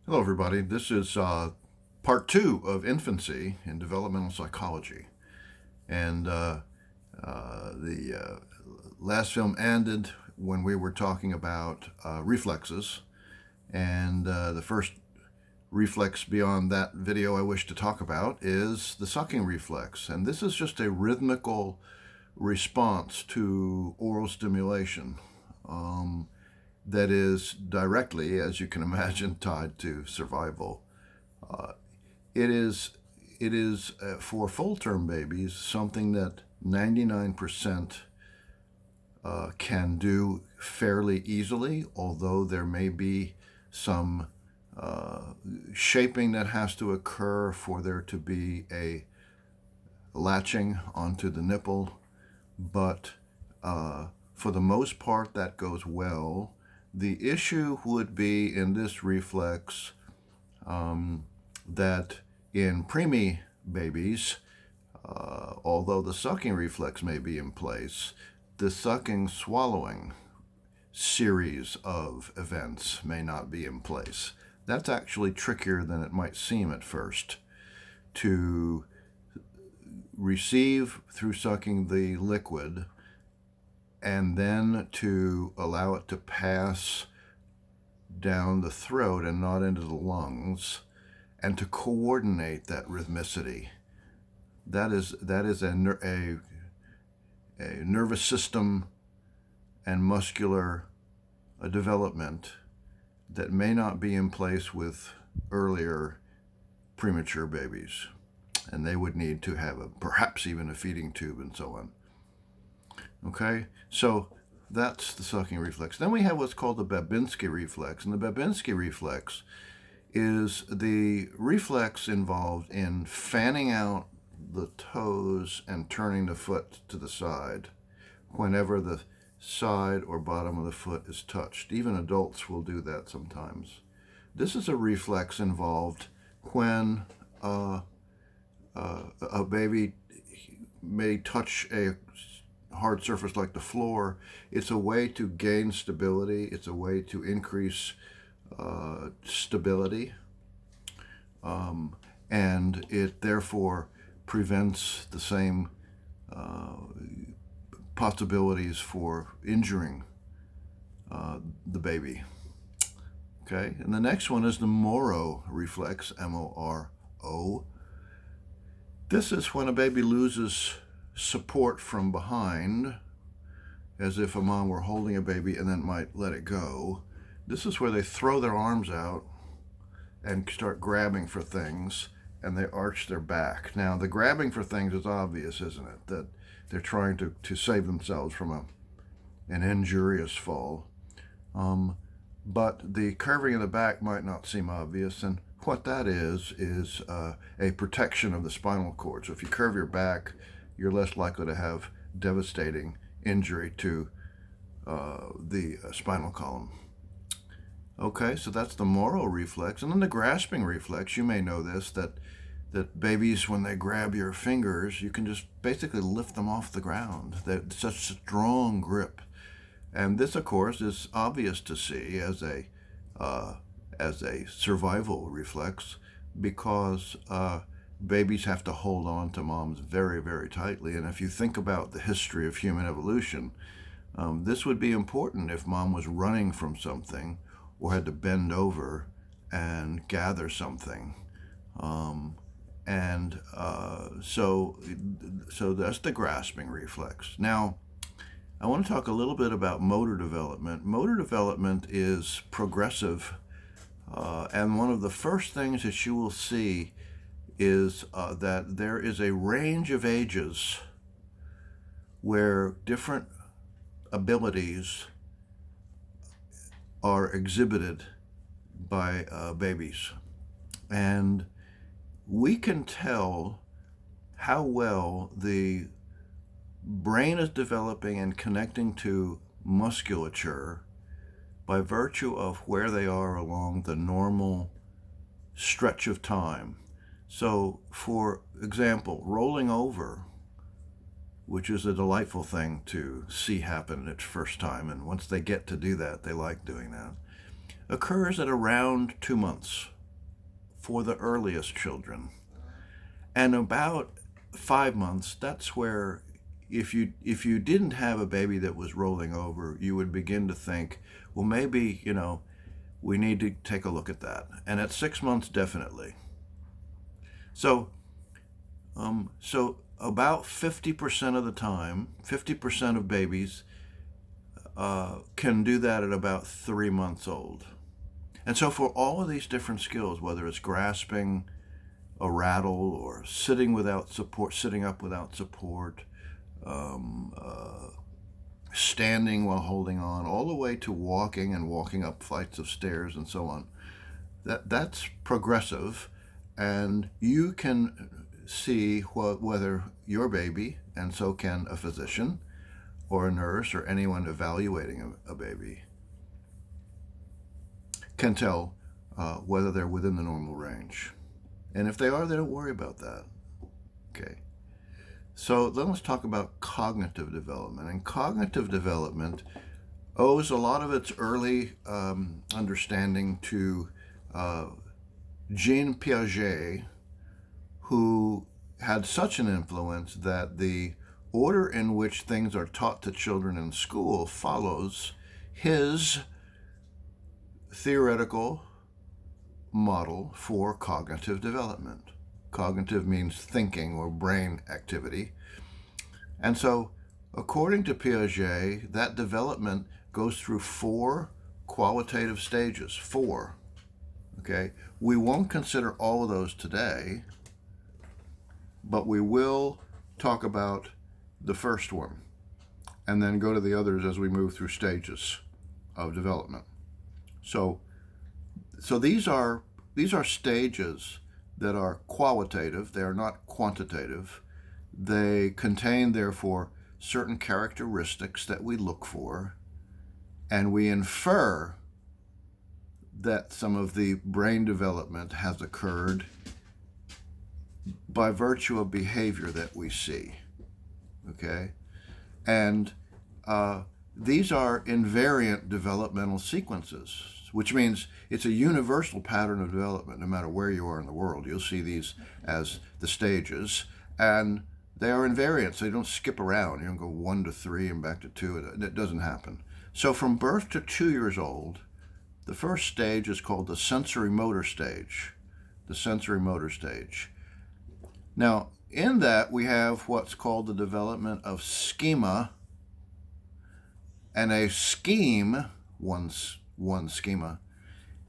Hello, everybody. This is part two of infancy in developmental psychology. And the last film ended when we were talking about reflexes. And the first reflex beyond that video I wish to talk about is the sucking reflex. And this is just a rhythmical response to oral stimulation. That is directly, as you can imagine, tied to survival. Uh, it is for full-term babies something that 99% can do fairly easily, although there may be some shaping that has to occur for there to be a latching onto the nipple. But for the most part, that goes well. The issue would be in this reflex that in preemie babies, although the sucking reflex may be in place, the sucking swallowing series of events may not be in place. That's actually trickier than it might seem at first. To receive through sucking the liquid and then to allow it to pass down the throat and not into the lungs, and to coordinate that rhythmicity. That is a nervous system and muscular development that may not be in place with earlier premature babies, and they would need to have perhaps even a feeding tube and so on. Okay, so that's the sucking reflex. Then we have what's called the Babinski reflex. And the Babinski reflex is the reflex involved in fanning out the toes and turning the foot to the side whenever the side or bottom of the foot is touched. Even adults will do that sometimes. This is a reflex involved when a baby may touch a hard surface like the floor. It's a way to gain stability. It's a way to increase stability. And it therefore prevents the same possibilities for injuring the baby. Okay, and the next one is the Moro reflex, M-O-R-O. This is when a baby loses support from behind, as if a mom were holding a baby and then might let it go. This is where they throw their arms out and start grabbing for things, and they arch their back. Now, the grabbing for things is obvious, isn't it? That they're trying to save themselves from an injurious fall. But the curving of the back might not seem obvious, and what that is a protection of the spinal cord. So if you curve your back, you're less likely to have devastating injury to the spinal column. Okay, so that's the Moro reflex. And then the grasping reflex, you may know this, that babies, when they grab your fingers, you can just basically lift them off the ground. They're such strong grip. And this, of course, is obvious to see as a survival reflex, because babies have to hold on to moms very, very tightly. And if you think about the history of human evolution, this would be important if mom was running from something or had to bend over and gather something. So that's the grasping reflex. Now, I want to talk a little bit about motor development. Motor development is progressive, and one of the first things that you will see is that there is a range of ages where different abilities are exhibited by babies. And we can tell how well the brain is developing and connecting to musculature by virtue of where they are along the normal stretch of time. So, for example, rolling over, which is a delightful thing to see happen at first time, and once they get to do that, they like doing that, occurs at around 2 months. for the earliest children. And about 5 months, that's where if you didn't have a baby that was rolling over, you would begin to think, well, maybe, we need to take a look at that. And at 6 months, definitely. So about 50% of the time, 50% of babies can do that at about 3 months old. And so for all of these different skills, whether it's grasping a rattle or sitting without support, sitting up without support, standing while holding on, all the way to walking and walking up flights of stairs and so on, that's progressive. And you can see whether your baby, and so can a physician or a nurse or anyone evaluating a baby, can tell whether they're within the normal range. And if they are, they don't worry about that. Okay. So then let's talk about cognitive development. And cognitive development owes a lot of its early understanding to Jean Piaget, who had such an influence that the order in which things are taught to children in school follows his theoretical model for cognitive development. Cognitive means thinking or brain activity. And so, according to Piaget, that development goes through 4 qualitative stages. 4. Okay? We won't consider all of those today, but we will talk about the first one and then go to the others as we move through stages of development. So these are stages that are qualitative. They are not quantitative. They contain, therefore, certain characteristics that we look for, and we infer that some of the brain development has occurred by virtue of behavior that we see. Okay? And these are invariant developmental sequences, which means it's a universal pattern of development. No matter where you are in the world, you'll see these as the stages, and they are invariant, so you don't skip around. You don't go 1 to 3 and back to 2. It doesn't happen. So from birth to 2 years old, the first stage is called the sensory motor stage. The sensory motor stage. Now, in that, we have what's called the development of schema, and a scheme, one schema,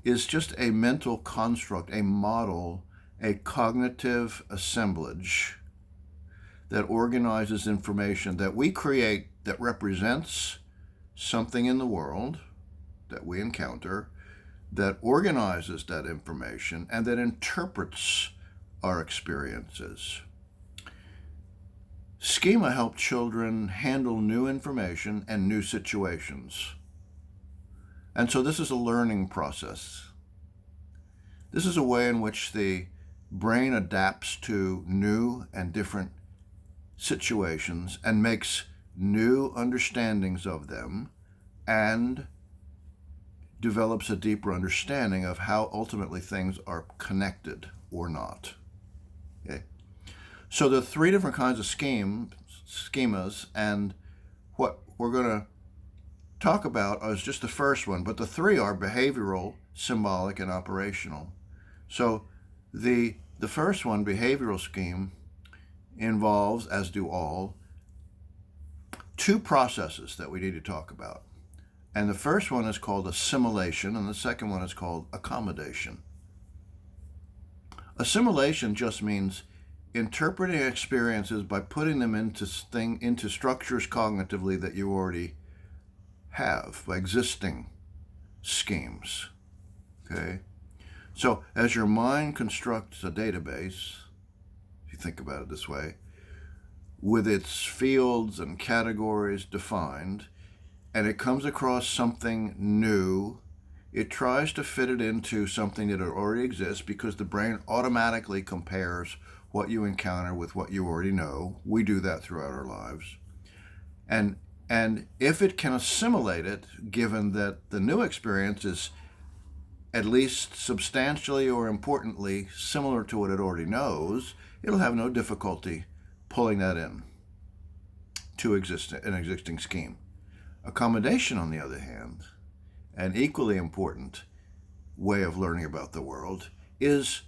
is just a mental construct, a model, a cognitive assemblage that organizes information that we create that represents something in the world that we encounter, that organizes that information, and that interprets our experiences. Schema helps children handle new information and new situations. And so this is a learning process. This is a way in which the brain adapts to new and different situations and makes new understandings of them and develops a deeper understanding of how ultimately things are connected or not. Okay? So there are 3 different kinds of schemas, and what we're going to talk about is just the first one, but the 3 are behavioral, symbolic, and operational. So the first one, behavioral scheme, involves, as do all, 2 processes that we need to talk about. And the first one is called assimilation, and the second one is called accommodation. Assimilation just means interpreting experiences by putting them into structures cognitively that you already have, by existing schemes. Okay? So as your mind constructs a database, if you think about it this way, with its fields and categories defined, and it comes across something new, it tries to fit it into something that already exists, because the brain automatically compares what you encounter with what you already know. We do that throughout our lives. And if it can assimilate it, given that the new experience is at least substantially or importantly similar to what it already knows, it'll have no difficulty pulling that in to an existing scheme. Accommodation, on the other hand, an equally important way of learning about the world, is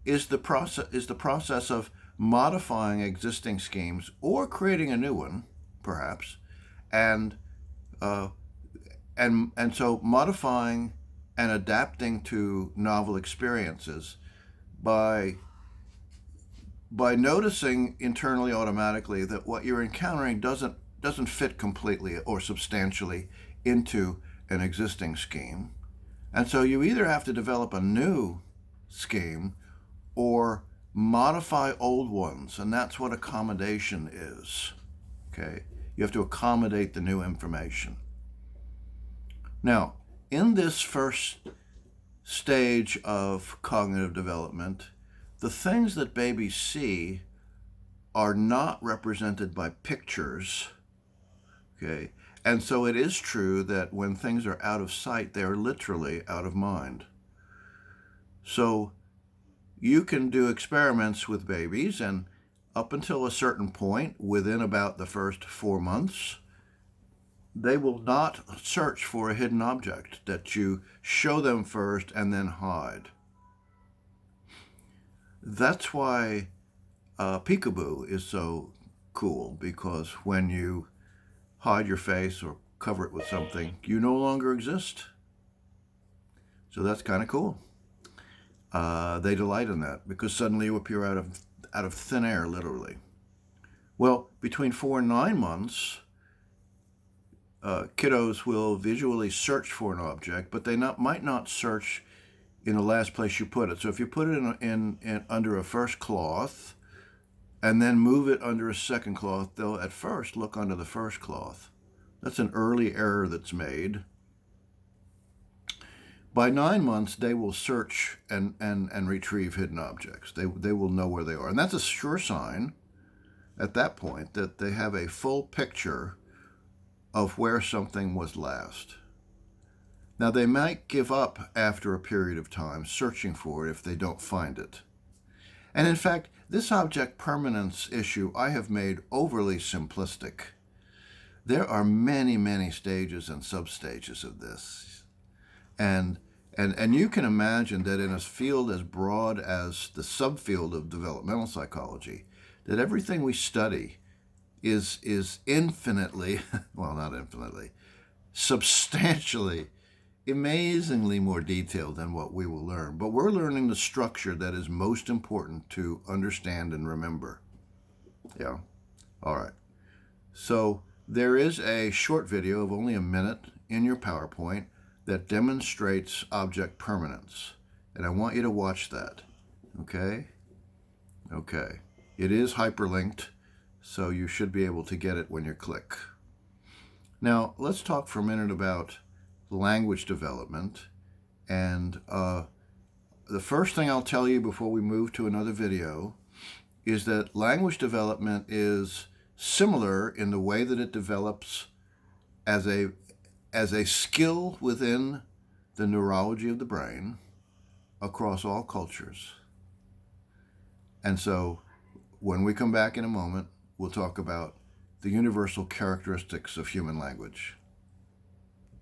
the process of modifying existing schemes or creating a new one, perhaps, and so modifying and adapting to novel experiences by noticing internally automatically that what you're encountering doesn't fit completely or substantially into an existing scheme. And so you either have to develop a new scheme or modify old ones, and that's what accommodation is. Okay? You have to accommodate the new information. Now, in this first stage of cognitive development, the things that babies see are not represented by pictures. Okay? And so it is true that when things are out of sight, they are literally out of mind. So you can do experiments with babies, and up until a certain point, within about the first 4 months, they will not search for a hidden object that you show them first and then hide. That's why peekaboo is so cool, because when you hide your face or cover it with something, you no longer exist. So that's kind of cool. They delight in that because suddenly you appear out of thin air, literally. Well, between 4 and 9 months, kiddos will visually search for an object, but they might not search in the last place you put it. So if you put it in under a first cloth and then move it under a second cloth, they'll at first look under the first cloth. That's an early error that's made. By 9 months, they will search and retrieve hidden objects. They will know where they are. And that's a sure sign at that point that they have a full picture of where something was last. Now, they might give up after a period of time searching for it if they don't find it. And in fact, this object permanence issue I have made overly simplistic. There are many, many stages and substages of this. And you can imagine that in a field as broad as the subfield of developmental psychology, that everything we study is infinitely, well, not infinitely, substantially, amazingly more detailed than what we will learn. But we're learning the structure that is most important to understand and remember. Yeah. All right. So there is a short video of only a minute in your PowerPoint that demonstrates object permanence. And I want you to watch that. Okay? Okay. It is hyperlinked, so you should be able to get it when you click. Now, let's talk for a minute about language development. And the first thing I'll tell you before we move to another video is that language development is similar in the way that it develops as a skill within the neurology of the brain across all cultures. And so when we come back in a moment, we'll talk about the universal characteristics of human language.